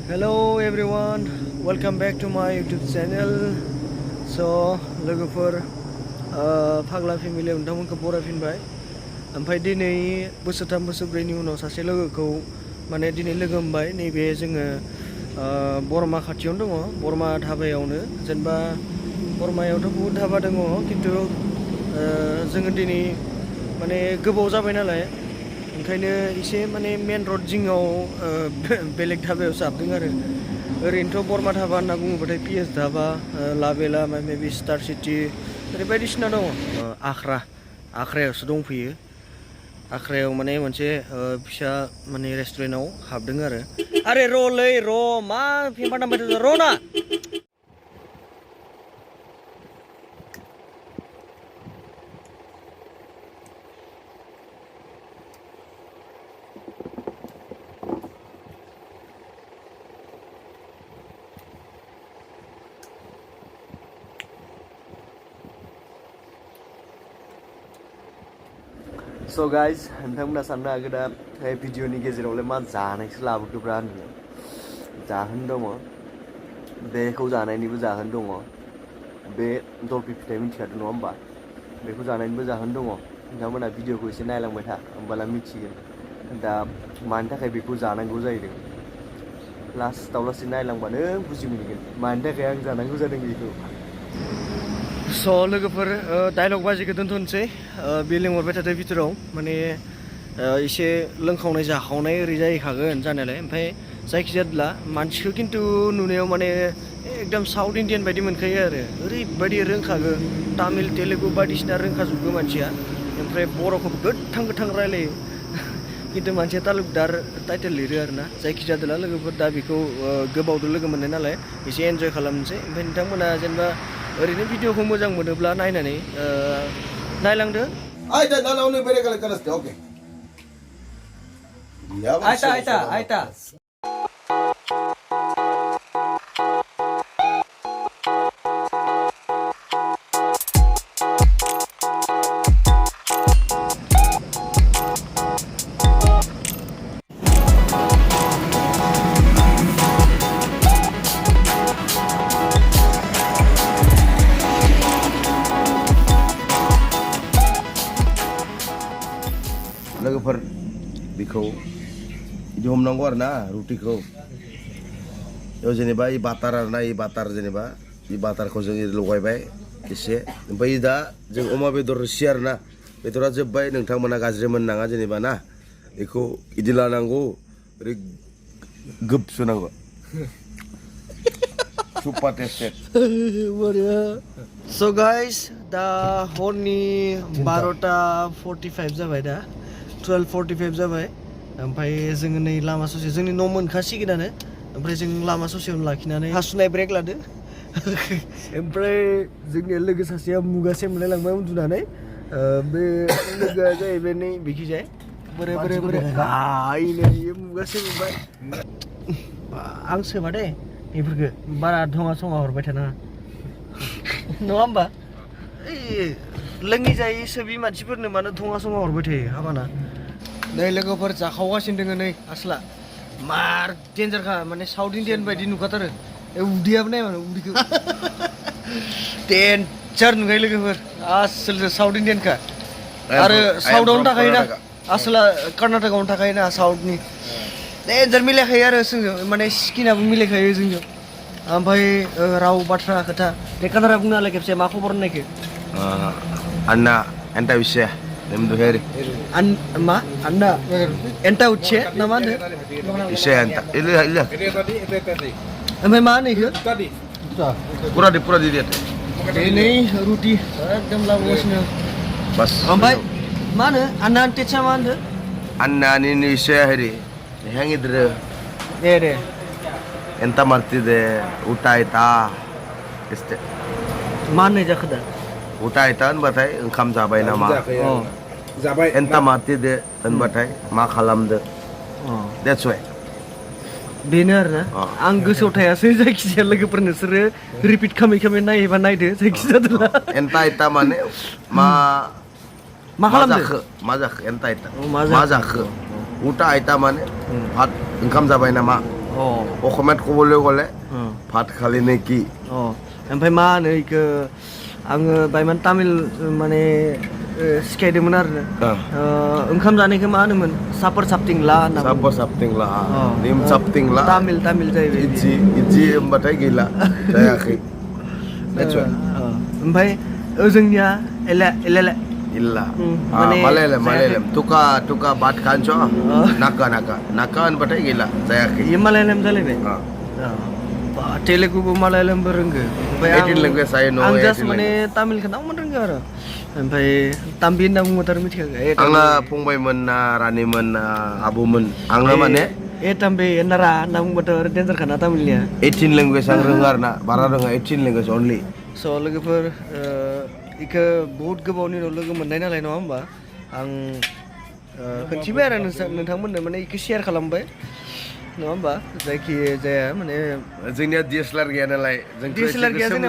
Hello everyone, welcome back to my YouTube channel. So लोगोफोर फाग्ला family नोंथांमोनखौ बरायफिनबाय ओमफ्राय दिनै बोसोरथाम बोसोरब्रैनि उनाव सासे लोगोखौ माने दिनै लोगो मोनबाय नैबे जोङो बरमा खाथियावनो दङ बरमा धाबायावनो जेनेबा बरमायावथ' बहुद धाबा दङ खिन्थु जोङो दिनै माने गोबाव जाबाय नालाय ओंखायनो एसे माने मेन रड जिङाव बेलेग धाबायावसो हाबदों आरो ओरैनोथ' बरमा धाबा होनना बुङोबाथाय पिएस धाबा लाबेला माबा माबि स्टार सिटि ओरै बायदिसिना दङ आख्रायावसो दंफैयो आख्रायाव माने मोनसे फिसा माने रेस्टुरेन्टाव हाबदों आरो र'लै र' मा फेंफा दामबाय थादों र' ना So guys, नोंथांमोना साननो हागौ दा भिडिअनि गेजेरावलाय मा जानायसो लाबोखोब्रा होननो जाहोन दङ बेखौ जानायनिबो जाहोन दङ बे जलफि फिथाइ मिथिखादों नङा होमबा बेखौ जानायनिबो जाहोन दङ नोंथांमोना भिडिअखौ एसे नायलांबाय था होमब्ला मिथिगोन दा मानि थाखाय बेखौ जानांगौ जाहैदों लास्टाव लासै नायलांबानो बुजि मोनगोन मानि थाखाय आं जानांगौ जादों बेखौ स' लोगोफोर डायलग बाजिखौ दोनथ'नोसै बे लिंहरबाय थादों भितराव माने एसे लोंखावनाय जाखावनाय ओरै जाहैखागोन जानायालाय ओमफ्राय जायखिजाया मानसिखौ खिन्थु नुनायाव माने एकदम साउथ इन्डियान बायदि मोनखायो आरो ओरैबायदि रोंखागो तामिल तेलुगु बायदिसिना रोंखाजोबगो मानसिया ओमफ्राय बर'खौ गोथां रायलायो खिन्थु मानसिया तालुकदार टाइटेल लिरो आरोना जायखिजाया लोगोफोर दा बेखौ गोबावदो लोगो मोननाय नालाय एसे एन्जय खालामनोसै ओमफ्राय नोंथांमोना जेनेबा ओरैनो भिडिअखौ मोजां मोनोब्ला नायनानै नायलांदो आयता लोगोफोर बेखौ बिदि हमनांगौ आरो ना रुटिखौ बेयाव जेनेबा इ बाटार आरो ना इ बाटार जेनेबा इ बाटारखौ जों लगायबाय एसे ओमफ्राय दा जों अमा बेदर रोसि आरो ना बेदरा जोब्बाय नोंथांमोना गाज्रि मोननाङा जेनेबा ना बेखौ इदि लानांगौ ओरै गोबसोनांगौ सुपार टेस्टेड स' गाइस दा हरनि 12:45 जाबाय दा 12:45 जाबाय ओमफ्राय जोङो नै लामा ससे जोंनि न' मोनखासिगोनानो ओमफ्राय जों लामा ससेयावनो लाखिनानै हासुनाय ब्रेक लादो ओमफ्राय जोंनि लोगो सासेया मुगासे मोनलायलांबाय उन्दुनानै बे लोगोआ जाहैबाय नै बिखिजाय बोरै गायनो मुगासे मोनबाय आं सोबा दे बेफोरखौ बारा धङा सङा हरबाय थानाङा नङा होमबा लोङै जायै सोबि मानसिफोरनो मानो धङा सङा हरबाय थायो हाबाना नै लोगोफोर जाखावगासिनो दोङो नै आसला मार डेन्जारखा माने साउथ इन्डियान बायदि नुखाथारो उदैयाबो नाय माने उदैखौ डेन्जार नुखायो लोगोफोर आसलसो साउथ इन्डियानखा आरो साउथआवनो थाखायोना आसला कर्नाटकआवनो थाखायोना साउथनि डेन्जार मिलायखायो आरो जोंजों माने स्किनाबो मिलायखायो जोंजों ओमफ्राय राव बाथ्रा खोथा बे कानाडा बुंनो हालाय खेबसे मा खबर होननायखो Anna, enta bisa, nem duheri. Ma, Anna, enta uce, nama anda? Bisa enta, ilah. Emang mana itu? Pura di dia. Ini ruti, एकदम लावसnya. Bas. Ampai, mana? Anna ante sama anda? Anna ini saya hari, yang itu. Deh. Enta marti de, utai ta, este. Mana jakda? Utai ta batai, engkam jabai nama. Jabai. Enta marti de, batai, ma kalam de. That's why. बेनो आरोना आं गोसोआव थायासै जायखिजाया लोगोफोर नोंसोरो repeat खालामै नायोबा नायदो जायखिजाया एन्टा इटा माने मा खालामदो मा जाखो एन्टा इटा मा जाखो उटा आइटा माने भात ओंखाम जाबाय नामा অসমীয়াত ক'বলৈ গ'লে ভাত খালি নেকি ओमफ्राय मा होनो इखो आङो बायमान तामिल माने सिखायदोंमोन आरो ओंखाम जानायखौ मा होनोमोन सापर सापटिंला होनना सापर सापटिंला निम सापटिंला तामिल जाहैबाय इदि होनबाथाय गैला जायाखै ओमफ्राय ओजोंनिया एले एले इल्ला मालायालम तुका बात खानस नाका होनबाथाय गैला जायाखै इयो मालायालम जालायबाय तेलेगुबो मालायालमबो रोंगो ओमफ्राय आं जास्ट माने तामिलखौ नावमान रोंगो आरो ओमफ्राय ताम्बि होनना बुंबाथाय मिथिखागो आंना फंबायमोन ना रानिमोन ना आबौमोन आङो माने ताम्बि नारा होनना बुंबाथ' डेन्जारखाना तामिलनिया 18 लेंगुवेज आं रोङो आरो ना बारा रोङा 18 लेंगुवेज अनलि स' लोगोफोर इखो बहुत गोबावनि उनाव लोगो मोननाय नालाय नङा होमबा आं खोन्थिबाय आरो नोंथांमोननो माने इखो शेयार खालामबाय नङा होमबा जायखि जाया माने जोंनिया DSLR गैया नालाय DSLR गैया जोंना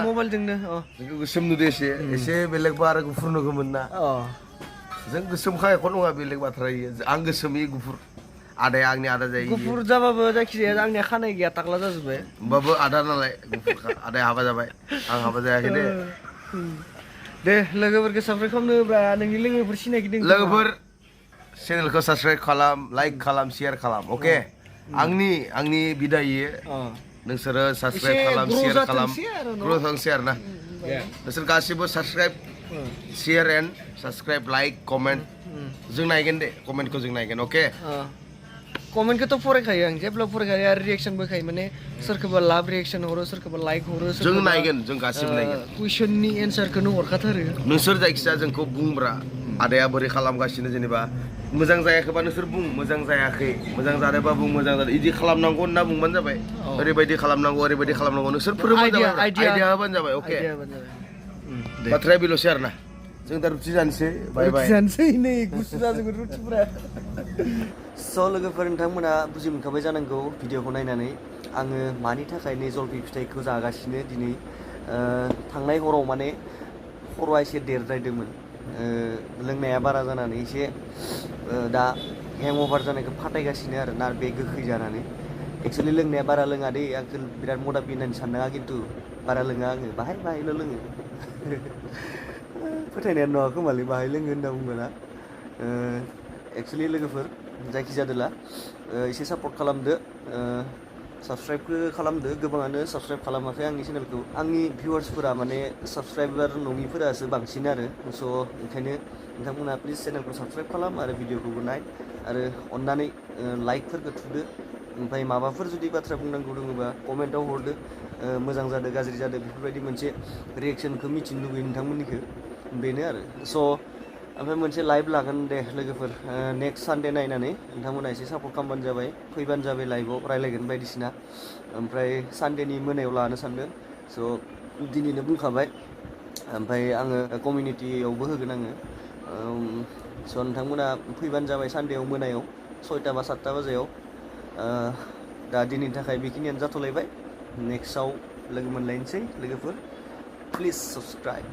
मबाइलजोंनो जोंखौ गोसोम नुदो एसे बेलेगबा आरो गुफुर नुगौमोन ना जों गोसोमखा एख' नङा बेलेग बाथ्रा आं गोसोम गुफुर आदाया आंनि आदा जायो गुफुर जाबाबो जायखिजाया आंनिया खानाय गैया टाकला जाजोब्बाय होमबाबो आदा नालाय गुफुरखा आदाया हाबा जाबाय आं हाबा जायाखै दे लोगोफोरखौ साबस्क्राइब खालामनोब्ला नोंनि लोगोफोर सिनायखिदों लोगोफोर चेनेलखौ साबस्क्राइब खालाम लाइक खालाम शेयार खालाम अके आंनि बिदायै नोंसोरो साबस्क्राइब खालाम शेयार खालाम ग्र'थ होनसै आरो ना नोंसोर गासिबो subscribe share and subscribe like comment जों नायगोन दे कमेन्टखौ जों नायगोन अके कमेन्टखौथ' फरायखायो आं जेब्ला फरायखायो आरो रिएक्सनबो होखायो माने सोरखौबा लाभ रिएक्सन हरो सोरखौबा लाइक हरो जों नायगोन जों गासिबो नायगोन कुइसननि एन्सारखौनो हरखाथारो नोंसोर जायखिजाया जोंखौ बुंब्रा आदाया बोरै खालामगासिनो जेनेबा मोजां जायाखैबा नोंसोर बुं मोजां जायाखै मोजां जादोंबा बुं मोजां जादों इदि खालामनांगौ होनना बुंबानो जाबाय ओरैबायदि खालामनांगौ नोंसोर फोरोंबानो जाबाय आइडिया होबानो जाबाय अके बाथ्राया बेल'सै आरो ना जों दा रुटि जानोसै बाय बाय जानोसै नै गुसु जाजोबगोन रुटिफोरा स' लोगोफोर नोंथांमोना बुजि मोनखाबाय जानांगौ भिडिअखौ नायनानै आङो मानि थाखाय नै जलफि फिथाइखौ जागासिनो दिनै थांनाय हराव माने खर'आ एसे देरद्रायदोंमोन लोंनाया बारा जानानै एसे दा हेंअभार जानायखौ फाटायगासिनो आरो ना बे गोखै जानानै एक्सुवेलि लोंनाया बारा लोङा दे आंखौ बिराद मदाबि होननानै साननाङा खिन्थु बारा लोङा आङो बाहायल' लोङो फोथायनाया नङा खोमालै बाहाय लोङो होनना बुंबायना एक्सुवेलि लोगोफोर जायखि जादोला एसे सापर्ट खालामदो साबस्क्राइबखौ खालामदो गोबाङानो साबस्क्राइब खालामाखै आंनि चेनेलखौ आंनि भिउवार्सफोरा माने साबस्क्राइबार नङिफोरासो बांसिन आरो स' ओंखायनो नोंथांमोना प्लिज चेनेलखौ साबस्क्राइब खालाम आरो भिडिअखौबो नाय आरो अन्नानै लाइकफोरखौ थुदो ओमफ्राय माबाफोर जुदि बाथ्रा बुंनांगौ दङबा कमेन्टआव हरदो मोजां जादों गाज्रि जादों बेफोरबायदि मोनसे रिएक्सनखौ मिथिनो लुगैयो नोंथांमोननिखौ बेनो आरो स' ओमफ्राय मोनसे लाइभ लागोन दे लोगोफोर नेक्स्ट सानडे नायनानै नोंथांमोना एसे सापर्ट खालामबानो जाबाय फैबानो जाबाय लाइभआव रायलायगोन बायदिसिना ओमफ्राय सानडेनि मोनायाव लानो सानदों स' दिनैनो बुंखाबाय ओमफ्राय आङो कमिउनिटियावबो होगोन आङो स' नोंथांमोना फैबानो जाबाय सानडेयाव मोनायाव 6टा बा 7टा बाजायाव दा दिनैनि थाखाय बेखिनियानो जाथ'लायबाय नेक्स्टआव लोगो मोनलायनोसै लोगोफोर प्लिज साबस्क्राइब